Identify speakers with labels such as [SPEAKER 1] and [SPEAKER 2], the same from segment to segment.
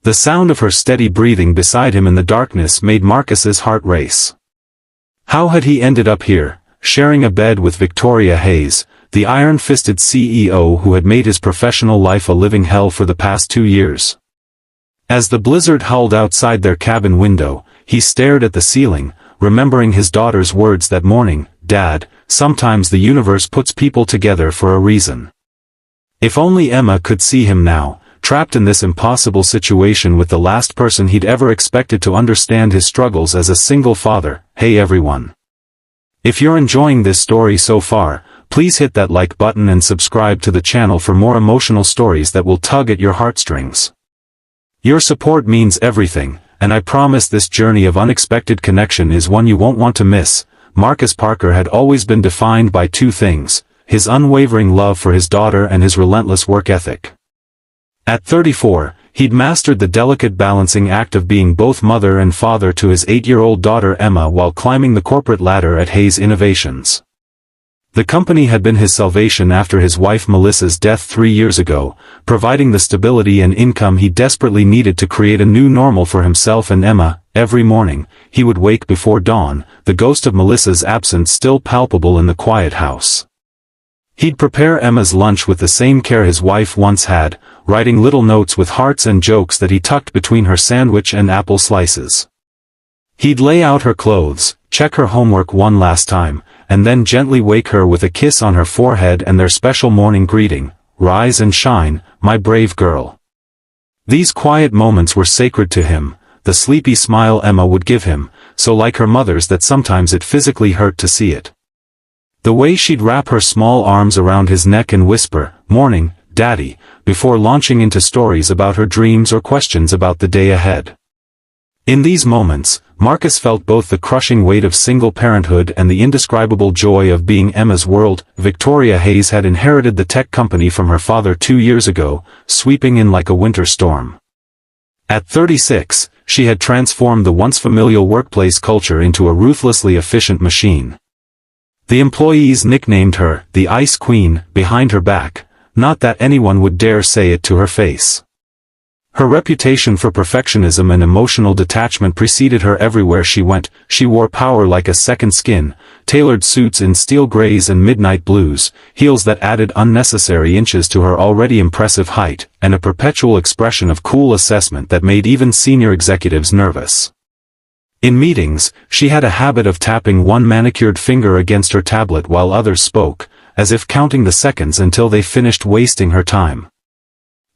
[SPEAKER 1] The sound of her steady breathing beside him in the darkness made Marcus's heart race. How had he ended up here, sharing a bed with Victoria Hayes, the iron-fisted CEO who had made his professional life a living hell for the past 2 years? As the blizzard howled outside their cabin window, he stared at the ceiling, remembering his daughter's words that morning, "Dad, sometimes the universe puts people together for a reason." If only Emma could see him now, trapped in this impossible situation with the last person he'd ever expected to understand his struggles as a single father. Hey everyone. If you're enjoying this story so far, please hit that like button and subscribe to the channel for more emotional stories that will tug at your heartstrings. Your support means everything, and I promise this journey of unexpected connection is one you won't want to miss. Marcus Parker had always been defined by two things: his unwavering love for his daughter and his relentless work ethic. At 34, he'd mastered the delicate balancing act of being both mother and father to his 8-year-old daughter Emma while climbing the corporate ladder at Hayes Innovations. The company had been his salvation after his wife Melissa's death 3 years ago, providing the stability and income he desperately needed to create a new normal for himself and Emma. Every morning, he would wake before dawn, the ghost of Melissa's absence still palpable in the quiet house. He'd prepare Emma's lunch with the same care his wife once had, writing little notes with hearts and jokes that he tucked between her sandwich and apple slices. He'd lay out her clothes, check her homework one last time, and then gently wake her with a kiss on her forehead and their special morning greeting, "Rise and shine, my brave girl." These quiet moments were sacred to him, the sleepy smile Emma would give him, so like her mother's that sometimes it physically hurt to see it. The way she'd wrap her small arms around his neck and whisper, "Morning, Daddy," before launching into stories about her dreams or questions about the day ahead. In these moments, Marcus felt both the crushing weight of single parenthood and the indescribable joy of being Emma's world. Victoria Hayes had inherited the tech company from her father 2 years ago, sweeping in like a winter storm. At 36, she had transformed the once familial workplace culture into a ruthlessly efficient machine. The employees nicknamed her the Ice Queen behind her back, not that anyone would dare say it to her face. Her reputation for perfectionism and emotional detachment preceded her everywhere she went. She wore power like a second skin, tailored suits in steel grays and midnight blues, heels that added unnecessary inches to her already impressive height, and a perpetual expression of cool assessment that made even senior executives nervous. In meetings, she had a habit of tapping one manicured finger against her tablet while others spoke, as if counting the seconds until they finished wasting her time.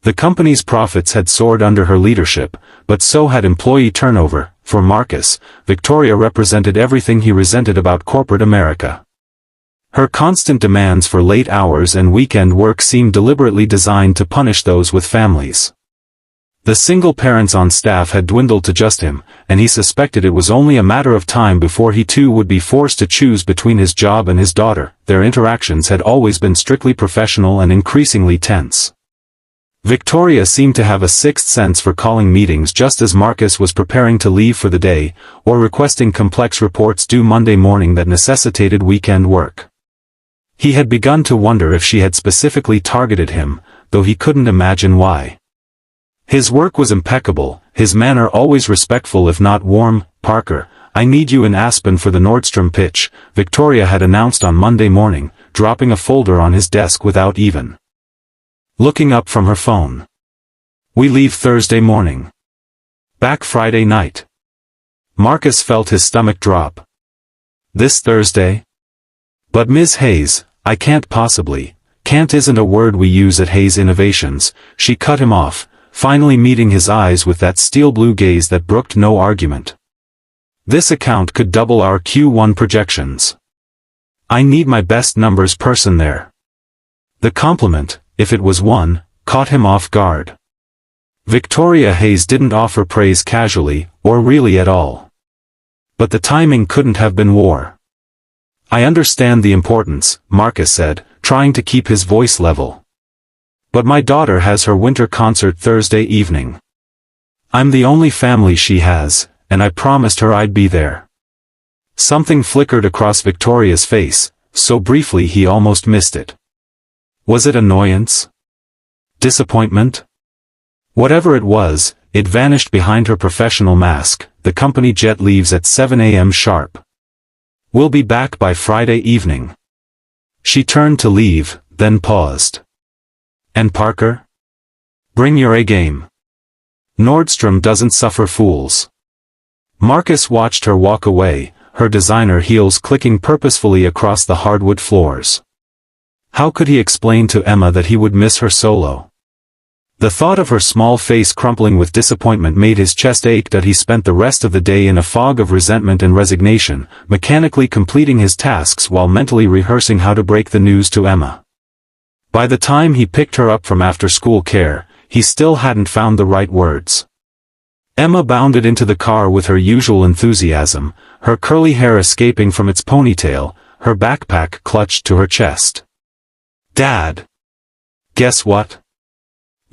[SPEAKER 1] The company's profits had soared under her leadership, but so had employee turnover. For Marcus, Victoria represented everything he resented about corporate America. Her constant demands for late hours and weekend work seemed deliberately designed to punish those with families. The single parents on staff had dwindled to just him, and he suspected it was only a matter of time before he too would be forced to choose between his job and his daughter. Their interactions had always been strictly professional and increasingly tense. Victoria seemed to have a sixth sense for calling meetings just as Marcus was preparing to leave for the day, or requesting complex reports due Monday morning that necessitated weekend work. He had begun to wonder if she had specifically targeted him, though he couldn't imagine why. His work was impeccable, his manner always respectful if not warm. "Parker, I need you in Aspen for the Nordstrom pitch," Victoria had announced on Monday morning, dropping a folder on his desk without even looking up from her phone. "We leave Thursday morning. Back Friday night." Marcus felt his stomach drop. "This Thursday? But Ms. Hayes, I can't possibly." "Can't isn't a word we use at Hayes Innovations," she cut him off, finally meeting his eyes with that steel blue gaze that brooked no argument. "This account could double our Q1 projections. I need my best numbers person there." The compliment, if it was one, caught him off guard. Victoria Hayes didn't offer praise casually, or really at all. But the timing couldn't have been war. "I understand the importance," Marcus said, trying to keep his voice level. "But my daughter has her winter concert Thursday evening. I'm the only family she has, and I promised her I'd be there." Something flickered across Victoria's face, so briefly he almost missed it. Was it annoyance? Disappointment? Whatever it was, it vanished behind her professional mask. The company jet leaves at 7 a.m. sharp. We'll be back by Friday evening. She turned to leave, then paused. And Parker? Bring your A-game. Nordstrom doesn't suffer fools. Marcus watched her walk away, her designer heels clicking purposefully across the hardwood floors. How could he explain to Emma that he would miss her solo? The thought of her small face crumpling with disappointment made his chest ache that he spent the rest of the day in a fog of resentment and resignation, mechanically completing his tasks while mentally rehearsing how to break the news to Emma. By the time he picked her up from after-school care, he still hadn't found the right words. Emma bounded into the car with her usual enthusiasm, her curly hair escaping from its ponytail, her backpack clutched to her chest. "Dad! Guess what?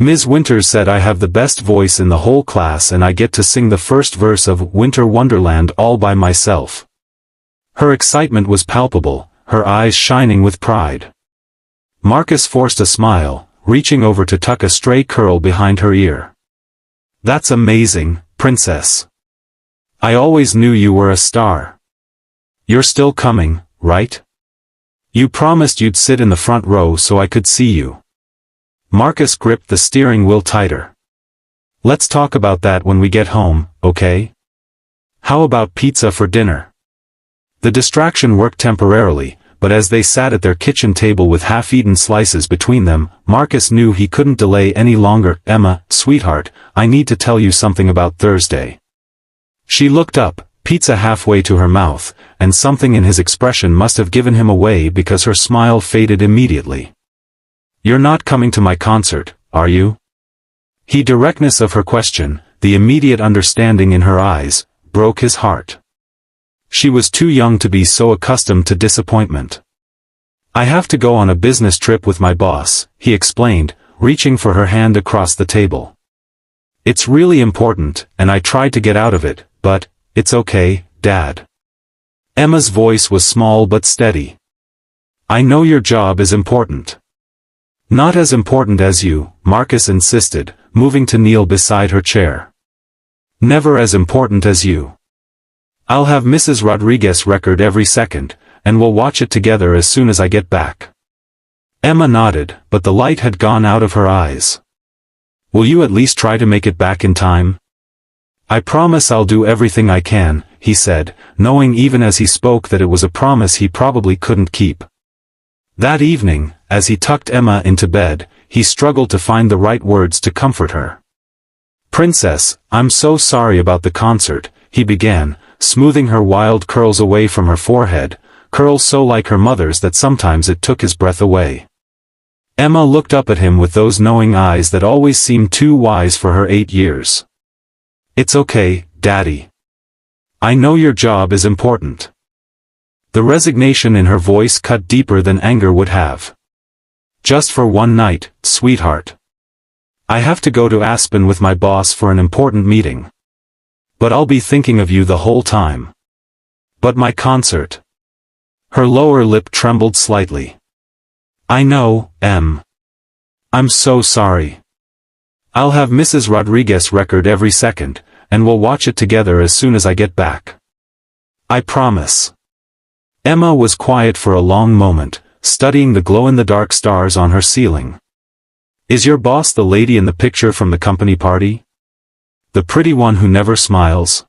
[SPEAKER 1] Ms. Winters said I have the best voice in the whole class and I get to sing the first verse of Winter Wonderland all by myself." Her excitement was palpable, her eyes shining with pride. Marcus forced a smile, reaching over to tuck a stray curl behind her ear. "That's amazing, princess. I always knew you were a star. You're still coming, right? You promised you'd sit in the front row so I could see you." Marcus gripped the steering wheel tighter. "Let's talk about that when we get home, okay? How about pizza for dinner?" The distraction worked temporarily, but as they sat at their kitchen table with half-eaten slices between them, Marcus knew he couldn't delay any longer. "Emma, sweetheart, I need to tell you something about Thursday." She looked up, pizza halfway to her mouth, and something in his expression must have given him away because her smile faded immediately. "You're not coming to my concert, are you?" The directness of her question, the immediate understanding in her eyes, broke his heart. She was too young to be so accustomed to disappointment. "I have to go on a business trip with my boss," he explained, reaching for her hand across the table. "It's really important, and I tried to get out of it, but, it's okay, Dad." Emma's voice was small but steady. "I know your job is important." "Not as important as you," Marcus insisted, moving to kneel beside her chair. "Never as important as you. I'll have Mrs. Rodriguez record every second, and we'll watch it together as soon as I get back." Emma nodded, but the light had gone out of her eyes. "Will you at least try to make it back in time?" "I promise I'll do everything I can," he said, knowing even as he spoke that it was a promise he probably couldn't keep. That evening, as he tucked Emma into bed, he struggled to find the right words to comfort her. "Princess, I'm so sorry about the concert," he began, smoothing her wild curls away from her forehead, curls so like her mother's that sometimes it took his breath away. Emma looked up at him with those knowing eyes that always seemed too wise for her 8 years. "It's okay, Daddy. I know your job is important." The resignation in her voice cut deeper than anger would have. "Just for one night, sweetheart. I have to go to Aspen with my boss for an important meeting. But I'll be thinking of you the whole time." "But my concert." Her lower lip trembled slightly. "I know, Em. I'm so sorry. I'll have Mrs. Rodriguez record every second, and we'll watch it together as soon as I get back. I promise." Emma was quiet for a long moment, studying the glow-in-the-dark stars on her ceiling. "Is your boss the lady in the picture from the company party? The pretty one who never smiles?"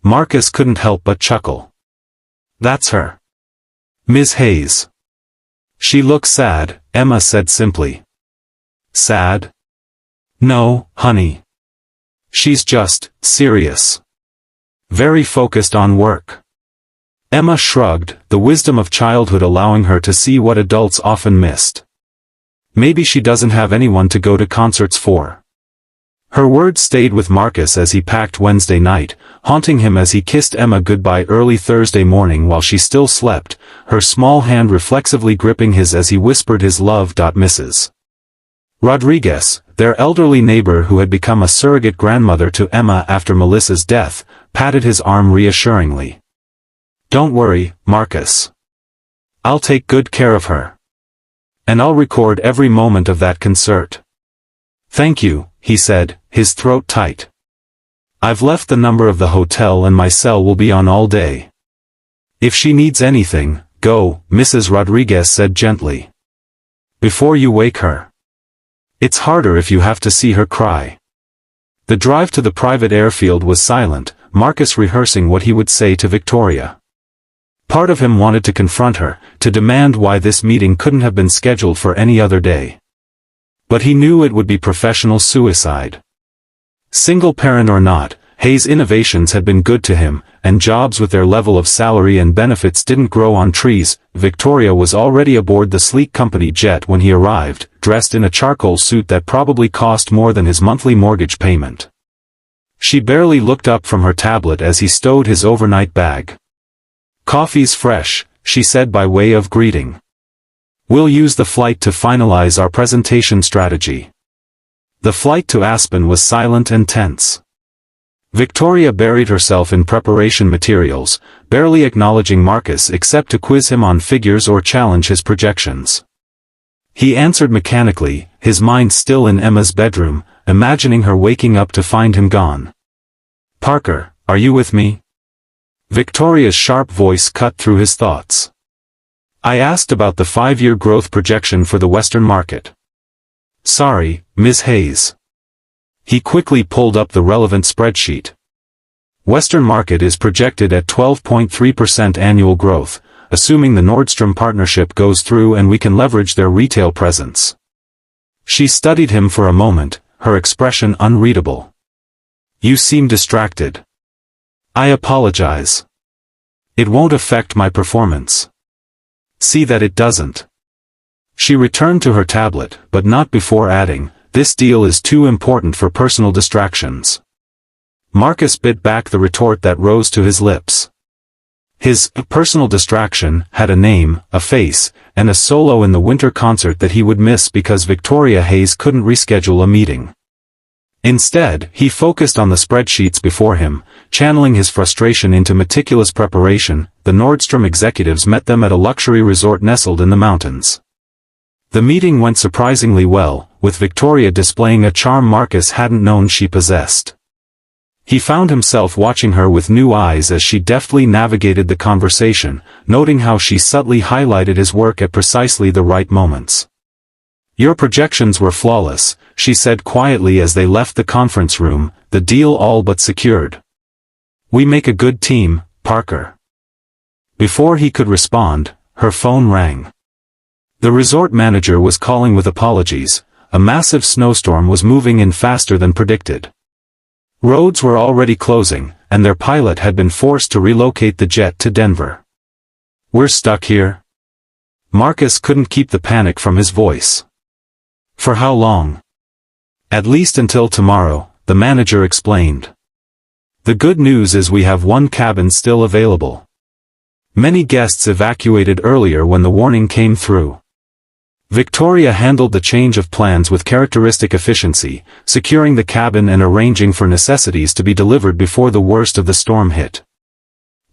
[SPEAKER 1] Marcus couldn't help but chuckle. "That's her. Ms. Hayes." "She looks sad," Emma said simply. "Sad? No, honey. She's just serious. Very focused on work." Emma shrugged, the wisdom of childhood allowing her to see what adults often missed. "Maybe she doesn't have anyone to go to concerts for." Her words stayed with Marcus as he packed Wednesday night, haunting him as he kissed Emma goodbye early Thursday morning while she still slept, her small hand reflexively gripping his as he whispered his love. Mrs. Rodriguez, their elderly neighbor who had become a surrogate grandmother to Emma after Melissa's death, patted his arm reassuringly. "Don't worry, Marcus. I'll take good care of her. And I'll record every moment of that concert." "Thank you," he said, his throat tight. I've left the number of the hotel and my cell will be on all day. If she needs anything, go, Mrs. Rodriguez said gently. Before you wake her. It's harder if you have to see her cry. The drive to the private airfield was silent, Marcus rehearsing what he would say to Victoria. Part of him wanted to confront her, to demand why this meeting couldn't have been scheduled for any other day. But he knew it would be professional suicide. Single parent or not, Hayes' innovations had been good to him, and jobs with their level of salary and benefits didn't grow on trees. Victoria was already aboard the sleek company jet when he arrived, dressed in a charcoal suit that probably cost more than his monthly mortgage payment. She barely looked up from her tablet as he stowed his overnight bag. "Coffee's fresh," she said by way of greeting. "We'll use the flight to finalize our presentation strategy." The flight to Aspen was silent and tense. Victoria buried herself in preparation materials, barely acknowledging Marcus except to quiz him on figures or challenge his projections. He answered mechanically, his mind still in Emma's bedroom, imagining her waking up to find him gone. "Parker, are you with me?" Victoria's sharp voice cut through his thoughts. "I asked about the 5-year growth projection for the Western market." "Sorry, Ms. Hayes." He quickly pulled up the relevant spreadsheet. Western market is projected at 12.3% annual growth, assuming the Nordstrom partnership goes through and we can leverage their retail presence. She studied him for a moment, her expression unreadable. "You seem distracted." "I apologize. It won't affect my performance." "See that it doesn't." She returned to her tablet, but not before adding, "This deal is too important for personal distractions." Marcus bit back the retort that rose to his lips. His personal distraction had a name, a face, and a solo in the winter concert that he would miss because Victoria Hayes couldn't reschedule a meeting. Instead, he focused on the spreadsheets before him, channeling his frustration into meticulous preparation. The Nordstrom executives met them at a luxury resort nestled in the mountains. The meeting went surprisingly well, with Victoria displaying a charm Marcus hadn't known she possessed. He found himself watching her with new eyes as she deftly navigated the conversation, noting how she subtly highlighted his work at precisely the right moments. "Your projections were flawless," she said quietly as they left the conference room, the deal all but secured. "We make a good team, Parker." Before he could respond, her phone rang. The resort manager was calling with apologies. A massive snowstorm was moving in faster than predicted. Roads were already closing, and their pilot had been forced to relocate the jet to Denver. "We're stuck here?" Marcus couldn't keep the panic from his voice. "For how long?" "At least until tomorrow," the manager explained. "The good news is we have one cabin still available. Many guests evacuated earlier when the warning came through." Victoria handled the change of plans with characteristic efficiency, securing the cabin and arranging for necessities to be delivered before the worst of the storm hit.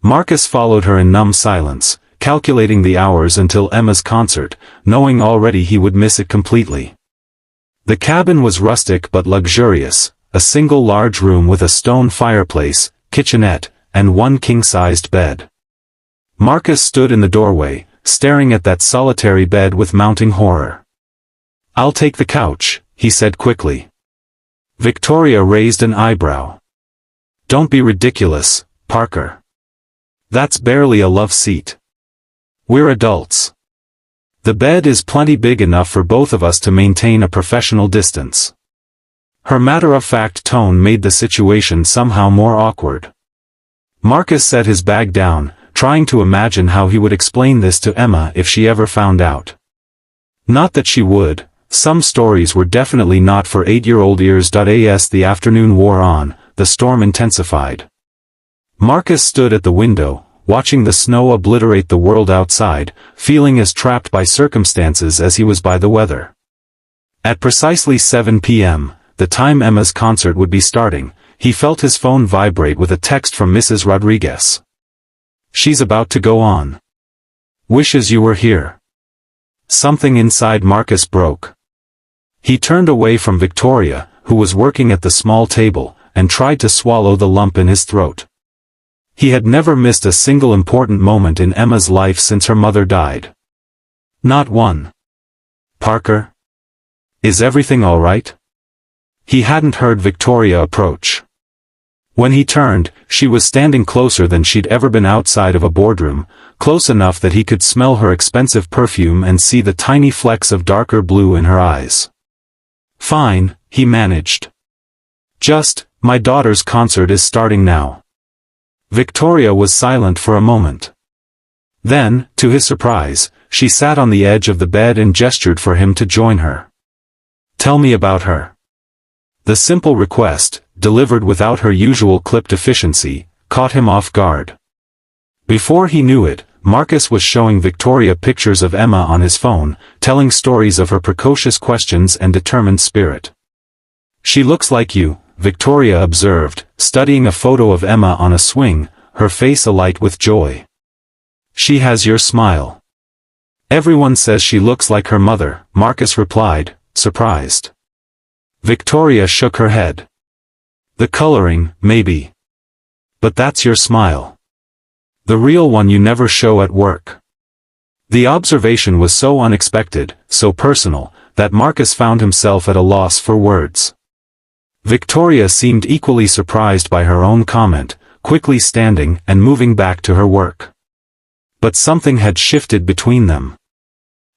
[SPEAKER 1] Marcus followed her in numb silence, calculating the hours until Emma's concert, knowing already he would miss it completely. The cabin was rustic but luxurious, a single large room with a stone fireplace, kitchenette, and one king-sized bed. Marcus stood in the doorway, staring at that solitary bed with mounting horror. "I'll take the couch," he said quickly. Victoria raised an eyebrow. "Don't be ridiculous, Parker. That's barely a love seat. We're adults. The bed is plenty big enough for both of us to maintain a professional distance." Her matter-of-fact tone made the situation somehow more awkward. Marcus set his bag down, trying to imagine how he would explain this to Emma if she ever found out. Not that she would. Some stories were definitely not for 8-year-old ears. As the afternoon wore on, the storm intensified. Marcus stood at the window, watching the snow obliterate the world outside, feeling as trapped by circumstances as he was by the weather. At precisely 7 p.m., the time Emma's concert would be starting, he felt his phone vibrate with a text from Mrs. Rodriguez. "She's about to go on. Wishes you were here." Something inside Marcus broke. He turned away from Victoria, who was working at the small table, and tried to swallow the lump in his throat. He had never missed a single important moment in Emma's life since her mother died. Not one. "Parker? Is everything all right?" He hadn't heard Victoria approach. When he turned, she was standing closer than she'd ever been outside of a boardroom, close enough that he could smell her expensive perfume and see the tiny flecks of darker blue in her eyes. "Fine," he managed. "Just, my daughter's concert is starting now." Victoria was silent for a moment. Then, to his surprise, she sat on the edge of the bed and gestured for him to join her. "Tell me about her." The simple request, delivered without her usual clipped efficiency, caught him off guard. Before he knew it, Marcus was showing Victoria pictures of Emma on his phone, telling stories of her precocious questions and determined spirit. "She looks like you," Victoria observed, studying a photo of Emma on a swing, her face alight with joy. "She has your smile." "Everyone says she looks like her mother," Marcus replied, surprised. Victoria shook her head. "The coloring, maybe. But that's your smile. The real one you never show at work." The observation was so unexpected, so personal, that Marcus found himself at a loss for words. Victoria seemed equally surprised by her own comment, quickly standing and moving back to her work. But something had shifted between them.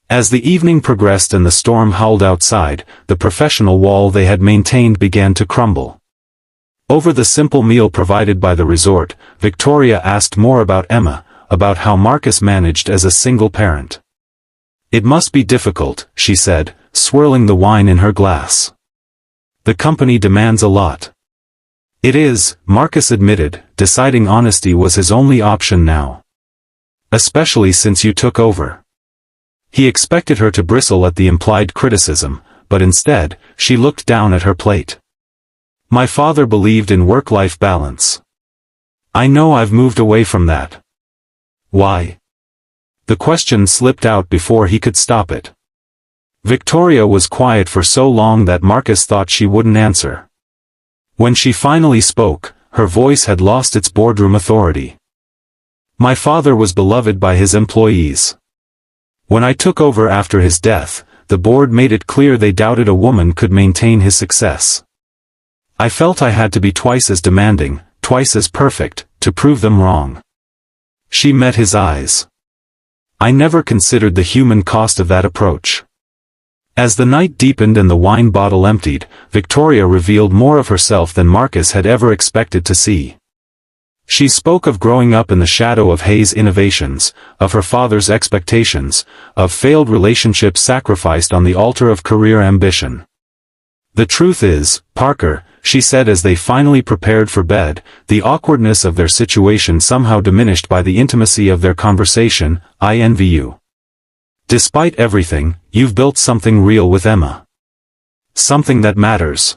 [SPEAKER 1] As the evening progressed and the storm howled outside, the professional wall they had maintained began to crumble. Over the simple meal provided by the resort, Victoria asked more about Emma, about how Marcus managed as a single parent. "It must be difficult," she said, swirling the wine in her glass. "The company demands a lot." "It is," Marcus admitted, deciding honesty was his only option now. "Especially since you took over." He expected her to bristle at the implied criticism, but instead, she looked down at her plate. "My father believed in work-life balance. I know I've moved away from that." "Why?" The question slipped out before he could stop it. Victoria was quiet for so long that Marcus thought she wouldn't answer. When she finally spoke, her voice had lost its boardroom authority. "My father was beloved by his employees. When I took over after his death, the board made it clear they doubted a woman could maintain his success. I felt I had to be twice as demanding, twice as perfect, to prove them wrong." She met his eyes. "I never considered the human cost of that approach." As the night deepened and the wine bottle emptied, Victoria revealed more of herself than Marcus had ever expected to see. She spoke of growing up in the shadow of Hayes' innovations, of her father's expectations, of failed relationships sacrificed on the altar of career ambition. "The truth is, Parker," she said as they finally prepared for bed, "the awkwardness of their situation somehow diminished by the intimacy of their conversation. I envy you. Despite everything, you've built something real with Emma. Something that matters."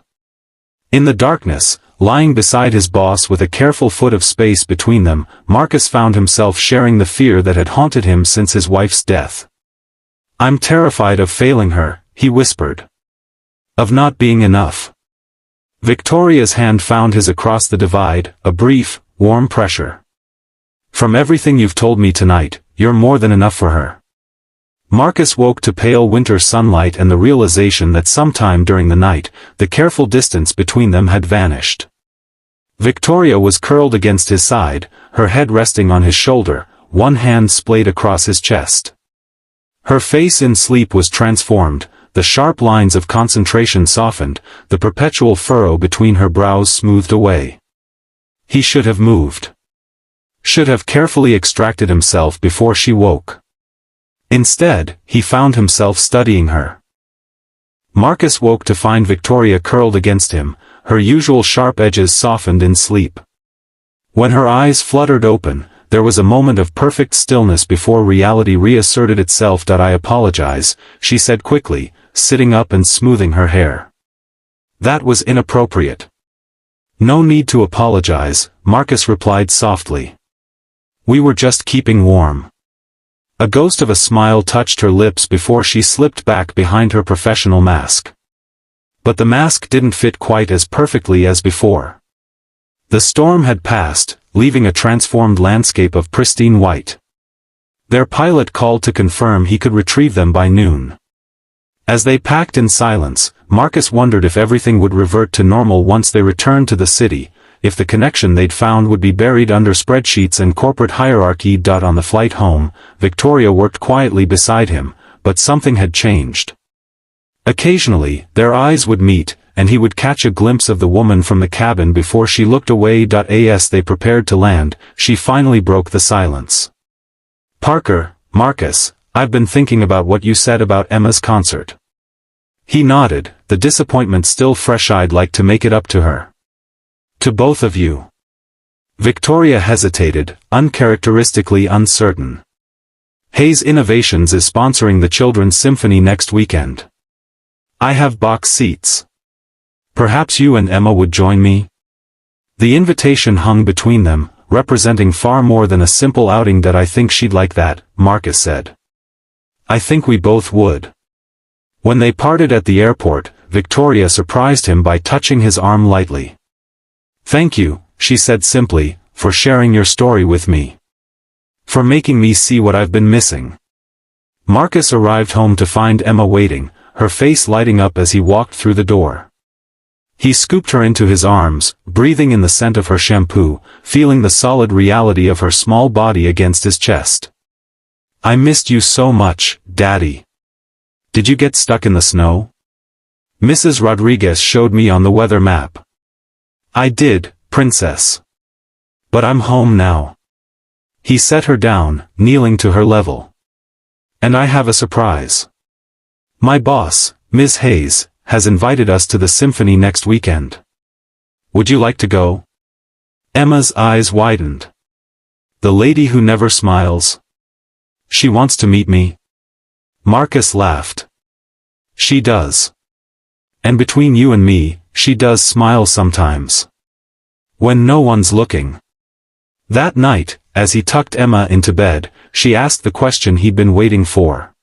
[SPEAKER 1] In the darkness, lying beside his boss with a careful foot of space between them, Marcus found himself sharing the fear that had haunted him since his wife's death. "I'm terrified of failing her," he whispered. "Of not being enough." Victoria's hand found his across the divide, a brief, warm pressure. "From everything you've told me tonight, you're more than enough for her." Marcus woke to pale winter sunlight and the realization that sometime during the night, the careful distance between them had vanished. Victoria was curled against his side, her head resting on his shoulder, one hand splayed across his chest. Her face in sleep was transformed, the sharp lines of concentration softened, the perpetual furrow between her brows smoothed away. He should have moved. Should have carefully extracted himself before she woke. Instead, he found himself studying her. Marcus woke to find Victoria curled against him, her usual sharp edges softened in sleep. When her eyes fluttered open, there was a moment of perfect stillness before reality reasserted itself. "I apologize," she said quickly, sitting up and smoothing her hair. "That was inappropriate." "No need to apologize," Marcus replied softly. "We were just keeping warm." A ghost of a smile touched her lips before she slipped back behind her professional mask. But the mask didn't fit quite as perfectly as before. The storm had passed, leaving a transformed landscape of pristine white. Their pilot called to confirm he could retrieve them by noon. As they packed in silence, Marcus wondered if everything would revert to normal once they returned to the city, if the connection they'd found would be buried under spreadsheets and corporate hierarchy. On the flight home, Victoria worked quietly beside him, but something had changed. Occasionally, their eyes would meet, and he would catch a glimpse of the woman from the cabin before she looked away. As they prepared to land, she finally broke the silence. "Parker, Marcus, I've been thinking about what you said about Emma's concert." He nodded, the disappointment still fresh. "I'd like to make it up to her." "To both of you?" Victoria hesitated, uncharacteristically uncertain. "Hayes Innovations is sponsoring the Children's Symphony next weekend. I have box seats. Perhaps you and Emma would join me?" The invitation hung between them, representing far more than a simple outing. "I think she'd like that," Marcus said. "I think we both would." When they parted at the airport, Victoria surprised him by touching his arm lightly. "Thank you," she said simply, "for sharing your story with me. For making me see what I've been missing." Marcus arrived home to find Emma waiting, her face lighting up as he walked through the door. He scooped her into his arms, breathing in the scent of her shampoo, feeling the solid reality of her small body against his chest. "I missed you so much, Daddy. Did you get stuck in the snow? Mrs. Rodriguez showed me on the weather map." "I did, Princess. But I'm home now." He set her down, kneeling to her level. "And I have a surprise. My boss, Ms. Hayes, has invited us to the symphony next weekend. Would you like to go?" Emma's eyes widened. "The lady who never smiles? She wants to meet me?" Marcus laughed. "She does. And between you and me, she does smile sometimes. When no one's looking." That night, as he tucked Emma into bed, she asked the question he'd been waiting for.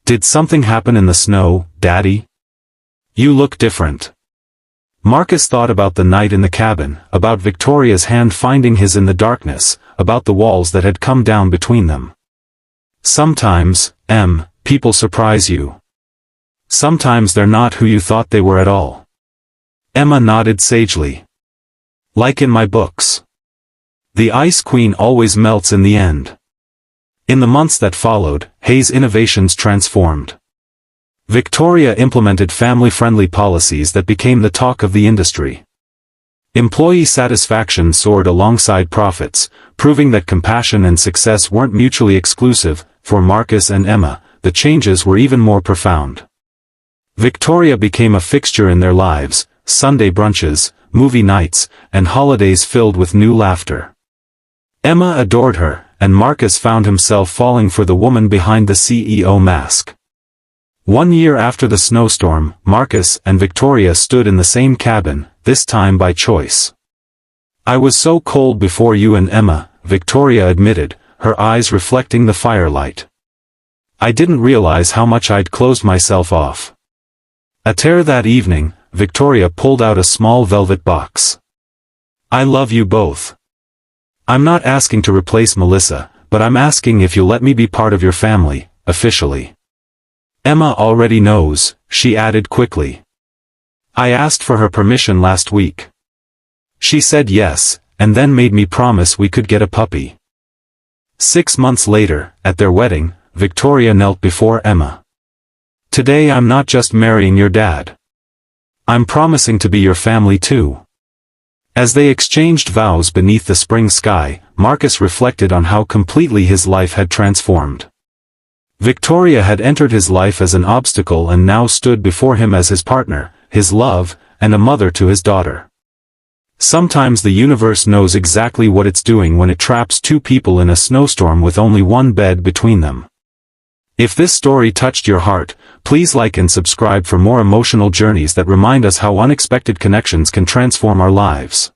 [SPEAKER 1] "Did something happen in the snow, Daddy? You look different." Marcus thought about the night in the cabin, about Victoria's hand finding his in the darkness, about the walls that had come down between them. "Sometimes, people surprise you. Sometimes they're not who you thought they were at all." Emma nodded sagely. "Like in my books. The Ice Queen always melts in the end." In the months that followed, Hayes Innovations transformed. Victoria implemented family-friendly policies that became the talk of the industry. Employee satisfaction soared alongside profits, proving that compassion and success weren't mutually exclusive. For Marcus and Emma, the changes were even more profound. Victoria became a fixture in their lives, Sunday brunches, movie nights, and holidays filled with new laughter. Emma adored her, and Marcus found himself falling for the woman behind the CEO mask. 1 year after the snowstorm, Marcus and Victoria stood in the same cabin, this time by choice. "I was so cold before you and Emma," Victoria admitted, her eyes reflecting the firelight. "I didn't realize how much I'd closed myself off." At that evening, Victoria pulled out a small velvet box. "I love you both. I'm not asking to replace Melissa, but I'm asking if you'll let me be part of your family, officially." "Emma already knows," she added quickly. "I asked for her permission last week. She said yes, and then made me promise we could get a puppy." 6 months later, at their wedding, Victoria knelt before Emma. "Today I'm not just marrying your dad. I'm promising to be your family too." As they exchanged vows beneath the spring sky, Marcus reflected on how completely his life had transformed. Victoria had entered his life as an obstacle and now stood before him as his partner, his love, and a mother to his daughter. Sometimes the universe knows exactly what it's doing when it traps two people in a snowstorm with only one bed between them. If this story touched your heart, please like and subscribe for more emotional journeys that remind us how unexpected connections can transform our lives.